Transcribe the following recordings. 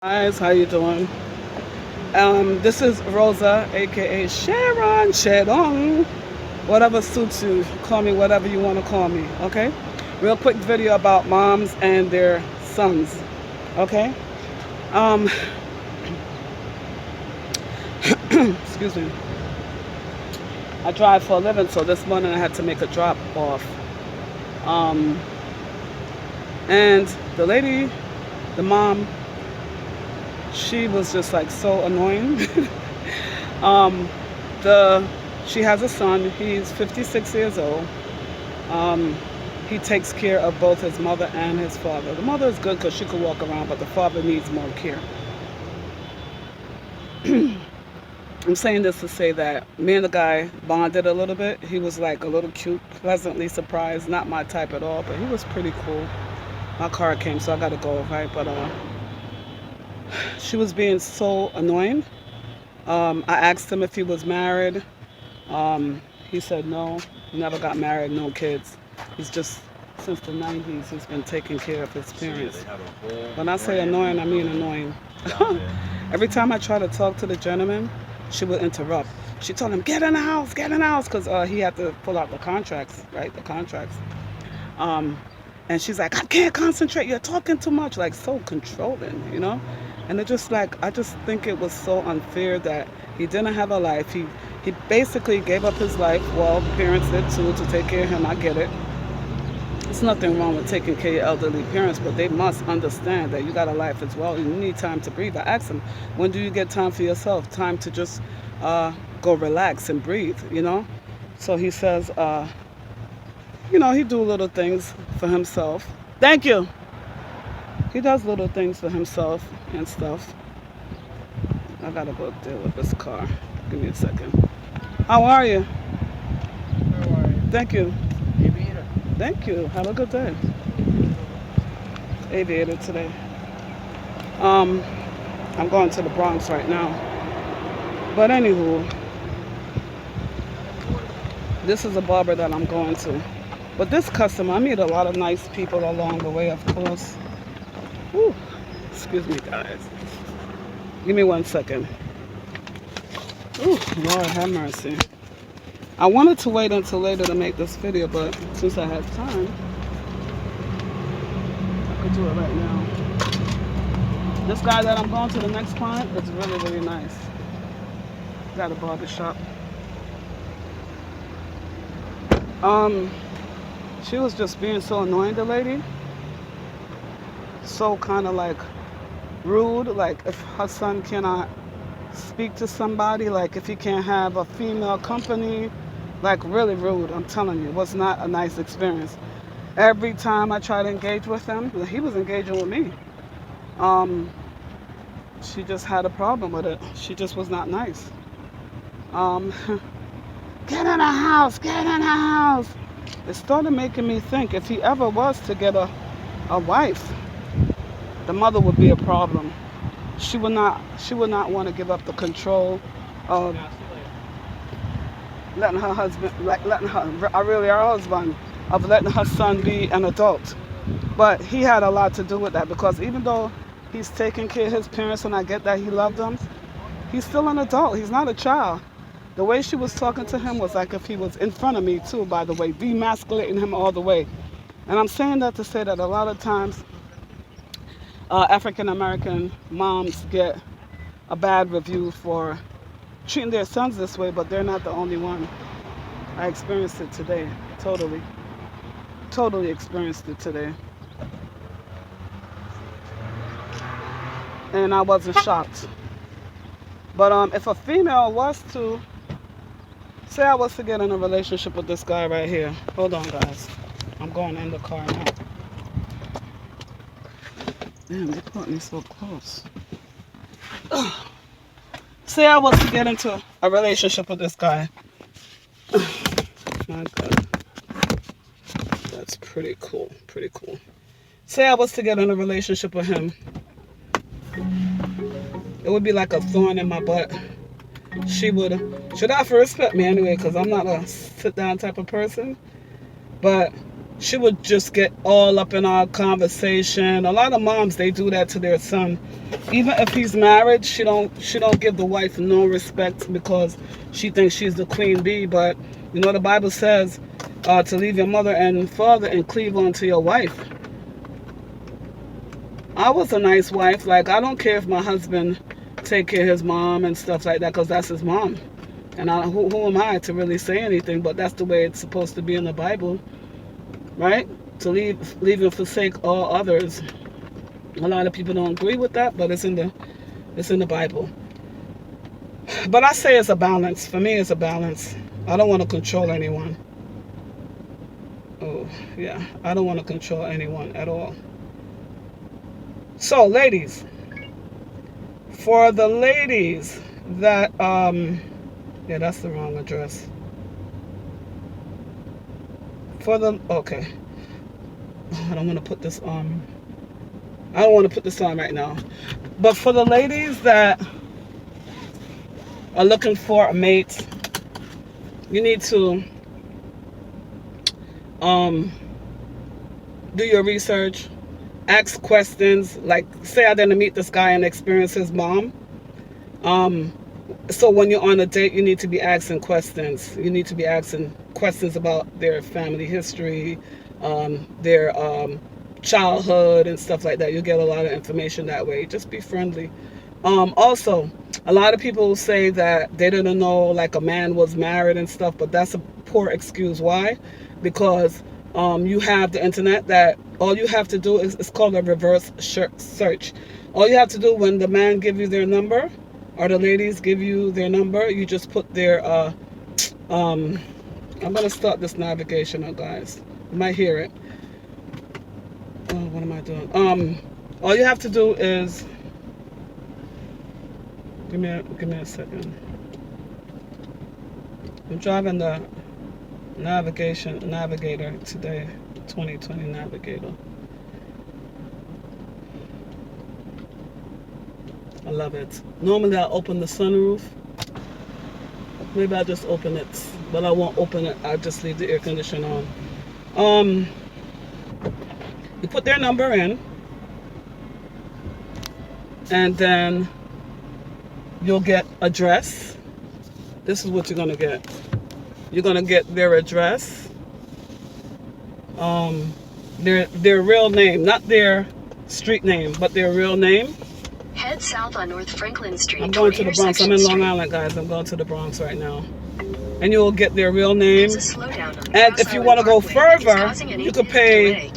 Guys, how you doing? This is Rosa, aka Sharon Shadong. Whatever suits you, call me whatever you want to call me. Okay. Real quick video about moms and their sons. Okay. Um, excuse me. I drive for a living, so this morning I had to make a drop off. Um, and the lady, the mom, she was just like so annoying. um, the She has a son. He's 56 years old. Um, he takes care of both his mother and his father. The mother is good because she could walk around, but the father needs more care. I'm saying this to say that me and the guy bonded a little bit. He was like a little cute, pleasantly surprised. Not my type at all, but he was pretty cool. My car came, so I got to go, right? But she was being so annoying. I asked him if he was married. He said no, he never got married, no kids. He's just, since the 90s, he's been taking care of his parents. When I say annoying, I mean annoying. Every time I try to talk to the gentleman, she would interrupt. She told him, get in the house, because he had to pull out the contracts, right? The contracts. Um, and she's like, I can't concentrate, you're talking too much, like so controlling. And it just like, I just think it was so unfair that he didn't have a life. He basically gave up his life. Well, parents did too, to take care of him. I get it. There's nothing wrong with taking care of your elderly parents, but they must understand that you got a life as well. You need time to breathe. I asked him, when do you get time for yourself? Time to just go relax and breathe. So he says, he do little things for himself. Thank you. He does little things for himself and stuff. I gotta go deal with this car. Give me a second. How are you? How are you? Thank you. Aviator. Thank you. Have a good day. Aviator today. Um, I'm going to the Bronx right now. But anywho, this is a barber that I'm going to. But this customer, I meet a lot of nice people along the way, of course. Whew. Excuse me, guys. Give me 1 second. Ooh, Lord have mercy. I wanted to wait until later to make this video, but since I have time, I could do it right now. This guy that I'm going to, the next client, is really, really nice. Got a barber shop. She was just being so annoying, the lady. So kind of like rude, like if her son cannot speak to somebody, like if he can't have a female company, like really rude. I'm telling you, it was not a nice experience. Every time I tried to engage with him, he was engaging with me. Um, she just had a problem with it. She just was not nice. Um, get in the house, get in the house. It started making me think if he ever was to get a wife, the mother would be a problem. She would not want to give up the control of letting her husband, like letting her husband, of letting her son be an adult. But he had a lot to do with that because even though he's taking care of his parents and I get that he loved them, he's still an adult. He's not a child. The way she was talking to him was like if he was in front of me too, by the way, demasculating him all the way. And I'm saying that to say that a lot of times African American moms get a bad review for treating their sons this way, but they're not the only one. I experienced it today. Totally. Totally experienced it today. And I wasn't shocked. But if a female was to, say I was to get in a relationship with this guy right here. Hold on, guys. I'm going in the car now. Damn, they caught me so close. Say I was to get into a relationship with this guy. My God. That's pretty cool. Pretty cool. Say I was to get in a relationship with him. It would be like a thorn in my butt. Should have to respect me anyway, because I'm not a sit down type of person. But she would just get all up in our conversation. A lot of moms, they do that to their son. Even if he's married, she don't give the wife no respect because she thinks she's the queen bee. But you know the Bible says to leave your mother and father and cleave onto your wife. I was a nice wife. Like, I don't care if my husband take care of his mom and stuff like that, because that's his mom. And who am I to really say anything? But that's the way it's supposed to be in the Bible, right? To leave and forsake all others. A lot of people don't agree with that, but it's in the Bible. But I say it's a balance. For me, it's a balance. I don't want to control anyone. Oh, yeah. I don't want to control anyone at all. So, ladies, for the ladies that, yeah, that's the wrong address. Okay. I don't want to put this on. I don't want to put this on right now. But for the ladies that are looking for a mate, you need to do your research. Ask questions. Like, say I didn't meet this guy and experience his mom. So when you're on a date, you need to be asking questions. You need to be asking questions about their family history, their childhood and stuff like that. You'll get a lot of information that way. Just be friendly. Also, a lot of people say that they didn't know, like, a man was married and stuff, but that's a poor excuse. Why? Because you have the internet, that all you have to do is, it's called a reverse search. All you have to do when the man give you their number, or the ladies give you their number, you just put their I'm gonna start this navigation now, guys. You might hear it. Oh, what am I doing? All you have to do is give me a second. I'm driving the Navigator today, 2020 Navigator. I love it. Normally I open the sunroof. Maybe I'll just open it, but I won't open it. I'll just leave the air conditioner on. You put their number in, and then you'll get address. This is what you're gonna get. You're gonna get their address, their real name, not their street name, but their real name. Head south on North Franklin Street. I'm going to the Bronx. I'm in Long Island, guys. I'm going to the Bronx right now. And you'll get their real name. And if you want to go further, you could pay.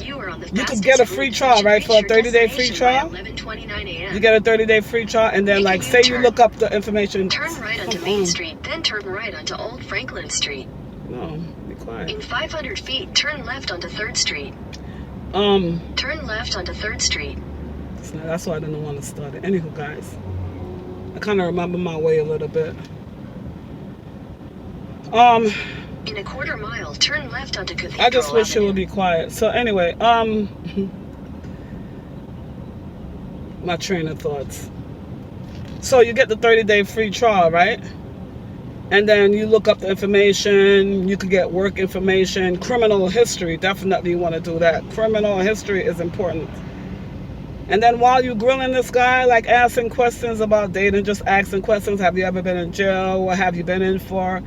You could get a free trial, right? For a 30-day free trial. You get a 30-day free trial, and then, like, say you look up the information. Turn right onto Main Street, then turn right onto Old Franklin Street. No, be quiet. In 500 feet, turn left onto 3rd Street. Turn left onto 3rd Street. That's why I didn't want to start it. Anywho, guys, I kind of remember my way a little bit. In a quarter mile, turn left onto Cathedral I just wish Avenue. it would be quiet. So anyway, my train of thoughts. So you get the 30-day free trial, right? And then you look up the information. You could get work information, criminal history. Definitely you want to do that. Criminal history is important. And then while you're grilling this guy, like asking questions about dating, just asking questions. Have you ever been in jail? What have you been in for?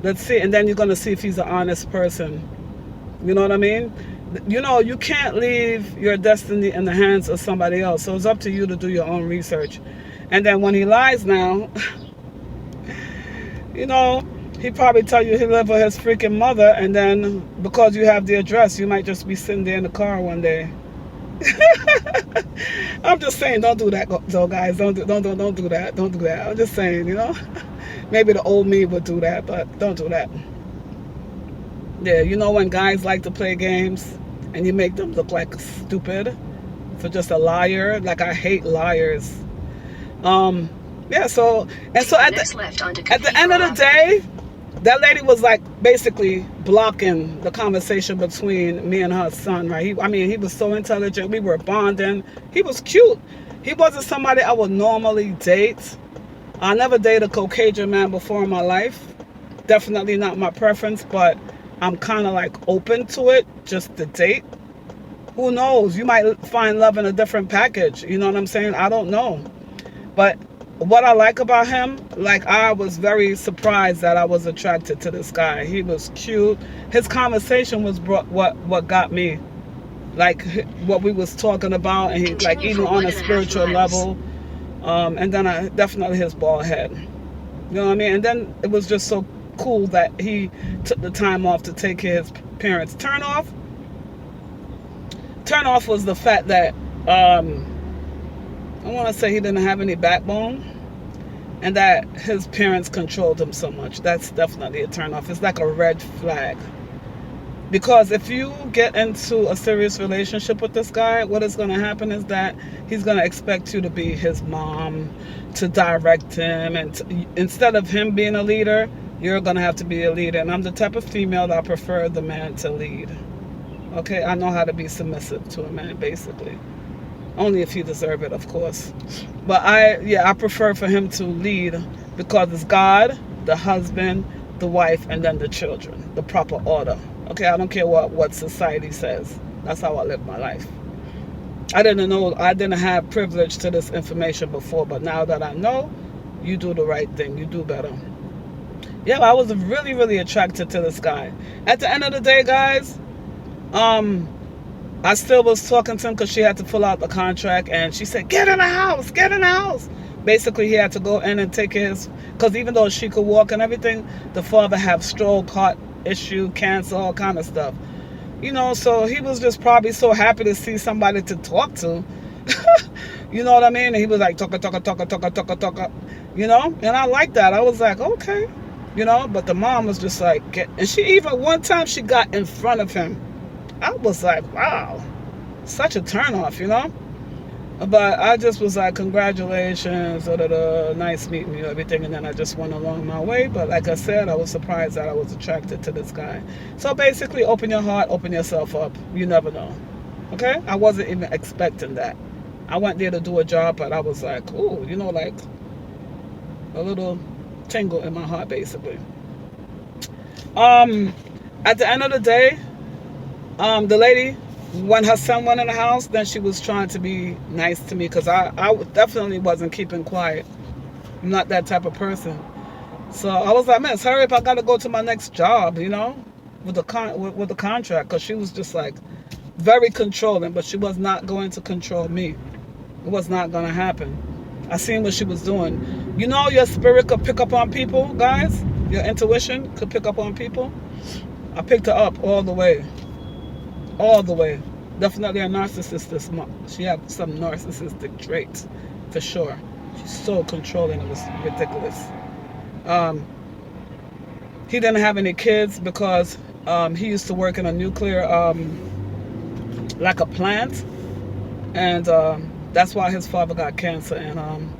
Let's see. And then you're going to see if he's an honest person. You know what I mean? You know, you can't leave your destiny in the hands of somebody else. So it's up to you to do your own research. And then when he lies now, you know, he probably tell you he lived with his freaking mother. And then because you have the address, you might just be sitting there in the car one day. I'm just saying, don't do that, though, guys. Don't do that. Don't do that. I'm just saying, you know, maybe the old me would do that, but don't do that. Yeah, you know when guys like to play games and you make them look like stupid for just a liar. Like, I hate liars. Yeah. So at the end of the day, that lady was like basically blocking the conversation between me and her son, right? He was so intelligent. We were bonding. He was cute. He wasn't somebody I would normally date. I never dated a Caucasian man before in my life. Definitely not my preference, but I'm kind of like open to it, just to date. Who knows? You might find love in a different package. You know what I'm saying? I don't know. But what I like about him, like, I was very surprised that I was attracted to this guy. He was cute. His conversation was what got me. Like, what we was talking about, and he, like, even on a spiritual level. And then definitely his bald head. You know what I mean? And then it was just so cool that he took the time off to take care of his parents. Turn off was the fact that I want to say he didn't have any backbone, and that his parents controlled him so much. That's definitely a turn off. It's like a red flag. Because if you get into a serious relationship with this guy, what is going to happen is that he's going to expect you to be his mom, to direct him, and instead of him being a leader, you're going to have to be a leader. And I'm the type of female that I prefer the man to lead. Okay, I know how to be submissive to a man, basically. Only if you deserve it, of course. But I prefer for him to lead, because it's God, the husband, the wife, and then the children. The proper order. Okay, I don't care what society says. That's how I live my life. I didn't have privilege to this information before, but now that I know, you do the right thing. You do better. Yeah, I was really, really attracted to this guy. At the end of the day, guys, I still was talking to him because she had to fill out the contract, and she said, get in the house, get in the house. Basically, he had to go in and take his, because even though she could walk and everything, the father had stroke, heart issue, cancer, all kind of stuff. You know, so he was just probably so happy to see somebody to talk to. You know what I mean? And he was like, talk, you know? And I like that. I was like, okay. You know, but the mom was just like, and she even, one time she got in front of him. I was like, wow, such a turnoff, you know? But I just was like, congratulations, nice meeting you, everything. And then I just went along my way. But like I said, I was surprised that I was attracted to this guy. So basically, open your heart, open yourself up. You never know. Okay? I wasn't even expecting that. I went there to do a job, but I was like, ooh, you know, like a little tingle in my heart, basically. At the end of the day, the lady, when her son went in the house, then she was trying to be nice to me, because I definitely wasn't keeping quiet. I'm not that type of person. So I was like, miss, hurry up, I got to go to my next job, you know, with the contract, because she was just like very controlling, but she was not going to control me. It was not going to happen. I seen what she was doing. You know, your spirit could pick up on people, guys. Your intuition could pick up on people. I picked her up all the way. All the way. Definitely a narcissist. She had some narcissistic traits, for sure. She's so controlling. It was ridiculous. He didn't have any kids because he used to work in a nuclear, like a plant, and that's why his father got cancer. And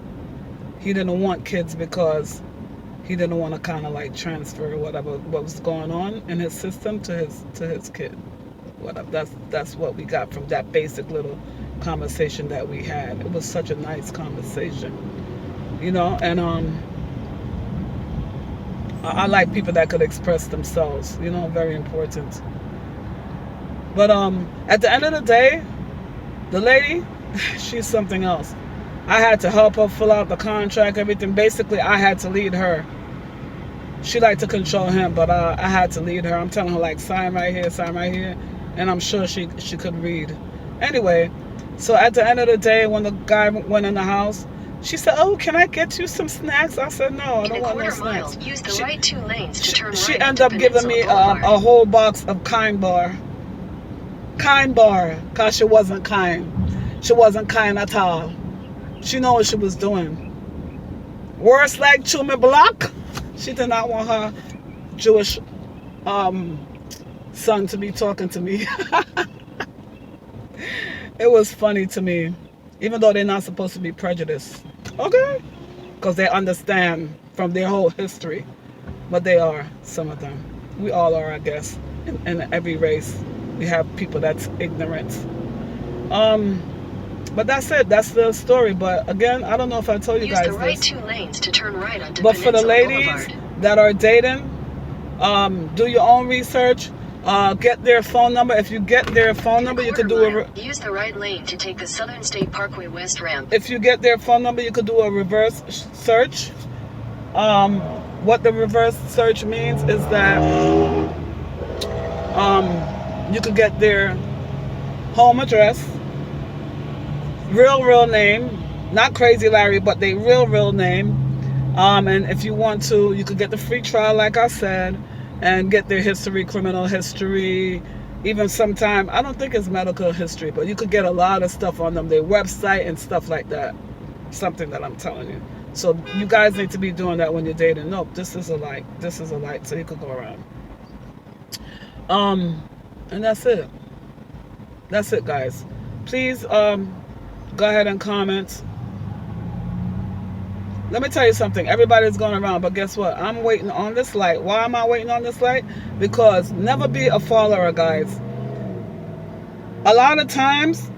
he didn't want kids because he didn't want to kind of like transfer what was going on in his system to his kid. That's what we got from that basic little conversation that we had. It was such a nice conversation, you know. And I like people that could express themselves, you know, very important. But at the end of the day, the lady, she's something else. I had to help her fill out the contract, everything. Basically, I had to lead her. She liked to control him, but I had to lead her. I'm telling her, like, sign right here. And I'm sure she could read. Anyway, so at the end of the day, when the guy went in the house, she said, oh, can I get you some snacks? I said, no, I don't want no snacks. Use the right 2 lanes to turn she right ended up giving me a whole box of Kind Bar. Kind Bar, because she wasn't kind. She wasn't kind at all. She knew what she was doing. Worse like Chumi Block. She did not want her Jewish son to be talking to me. It was funny to me, even though they're not supposed to be prejudiced, okay, because they understand from their whole history, but they are, some of them. We all are, I guess. In every race we have people that's ignorant. But that's it. That's the story. But again, I don't know if I told you guys Use the right this. 2 lanes to turn right onto But for the Peninsula ladies Boulevard. that are dating, Do your own research. Get their phone number. If you get their phone number, you could do use the right lane to take the Southern State Parkway West ramp. If you get their phone number, you could do a reverse search. What the reverse search means is that you could get their home address, real name, not Crazy Larry, but their real name. And if you want to, you could get the free trial, like I said, and get their history, criminal history, even sometime, I don't think it's medical history, but you could get a lot of stuff on them, their website and stuff like that. Something that I'm telling you. So you guys need to be doing that when you're dating. Nope, this is a light. This is a light, so you could go around. And that's it. That's it, guys. Please go ahead and comment. Let me tell you something. Everybody's going around, but guess what? I'm waiting on this light. Why am I waiting on this light? Because never be a follower, guys. A lot of times,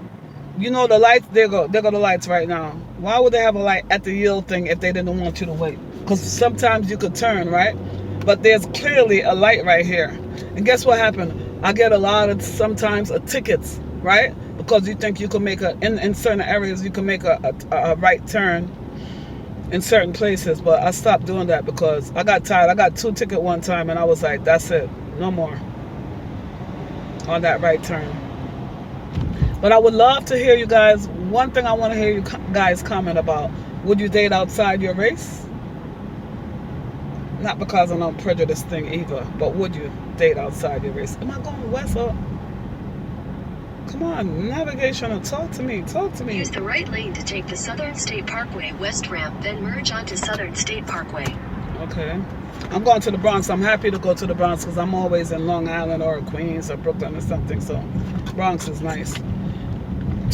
you know, the lights, there go the lights right now. Why would they have a light at the yield thing if they didn't want you to wait? Because sometimes you could turn, right? But there's clearly a light right here. And guess what happened? I get a lot of sometimes tickets, right? Because you think you can make in certain areas, you can make a right turn in certain places, but I stopped doing that because I got tired. I got 2 tickets one time and I was like, that's it, no more on that right turn. But I would love to hear you guys. One thing I want to hear you guys comment about: would you date outside your race? Not because I'm on prejudice thing either, but would you date outside your race? Am I going west or? Come on, navigational, talk to me. Use the right lane to take the Southern State Parkway West ramp, then merge onto Southern State Parkway. Okay. I'm going to the Bronx. I'm happy to go to the Bronx because I'm always in Long Island or Queens or Brooklyn or something. So Bronx is nice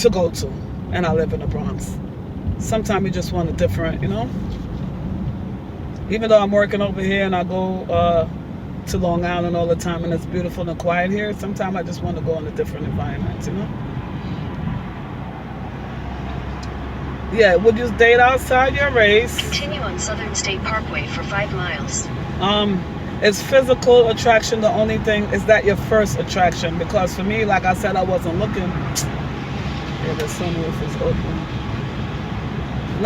to go to. And I live in the Bronx. Sometimes you just want a different, you know. Even though I'm working over here and I go to Long Island all the time and it's beautiful and quiet here, sometimes I just want to go in a different environment, you know. Yeah, would you date outside your race? Continue on Southern State Parkway for 5 miles. Is physical attraction the only thing? Is that your first attraction? Because for me, like I said, I wasn't looking. Yeah, the sunroof is open. The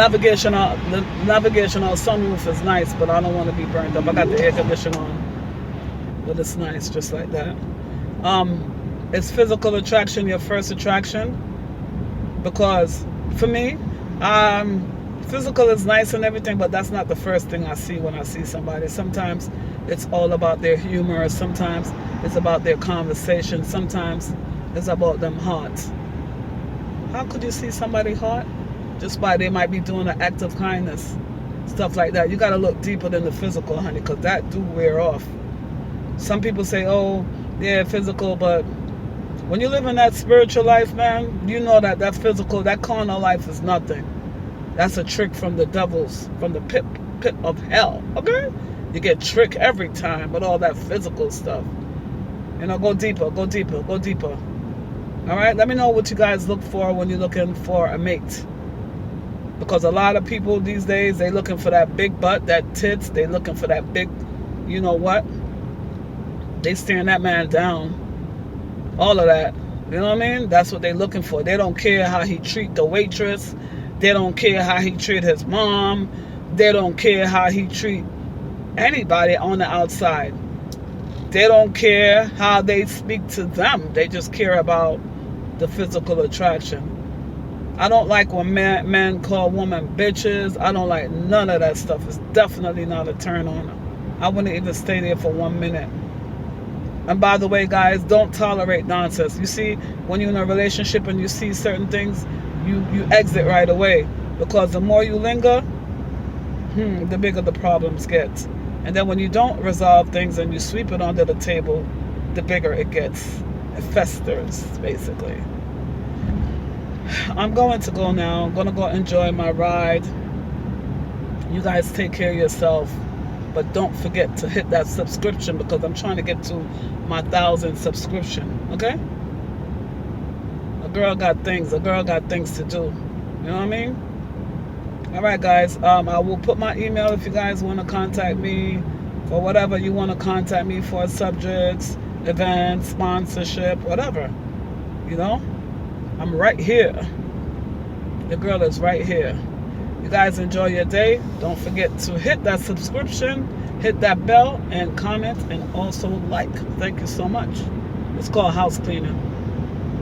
navigational sunroof is nice, but I don't want to be burned up. I got the air conditioner on, but it's nice just like that. Is physical attraction your first attraction? Because for me, physical is nice and everything, but that's not the first thing I see when I see somebody. Sometimes it's all about their humor. Sometimes it's about their conversation. Sometimes it's about them heart. How could you see somebody heart? Just by they might be doing an act of kindness, stuff like that. You got to look deeper than the physical, honey, because that do wear off. Some people say, oh, yeah, physical, but when you live in that spiritual life, man, you know that that physical, that carnal life is nothing. That's a trick from the devils, from the pit of hell, okay? You get tricked every time with all that physical stuff. You know, go deeper. All right, let me know what you guys look for when you're looking for a mate. Because a lot of people these days, they looking for that big butt, that tits. They looking for that big, you know what? They staring that man down. All of that. You know what I mean? That's what they looking for. They don't care how he treat the waitress. They don't care how he treat his mom. They don't care how he treat anybody on the outside. They don't care how they speak to them. They just care about the physical attraction. I don't like when men call women bitches. I don't like none of that stuff. It's definitely not a turn on. I wouldn't even stay there for 1 minute. And by the way, guys, don't tolerate nonsense. You see, when you're in a relationship and you see certain things, you exit right away. Because the more you linger, the bigger the problems get. And then when you don't resolve things and you sweep it under the table, the bigger it gets. It festers, basically. I'm going to go now. I'm going to go enjoy my ride. You guys take care of yourself. But don't forget to hit that subscription because I'm trying to get to my 1,000 subscription. Okay? A girl got things to do. You know what I mean? Alright, guys. I will put my email if you guys want to contact me. for whatever you want to contact me for, subjects, events, sponsorship, whatever. You know, I'm right here. The girl is right here. You guys enjoy your day. Don't forget to hit that subscription, hit that bell, and comment, and also like. Thank you so much. It's called house cleaning.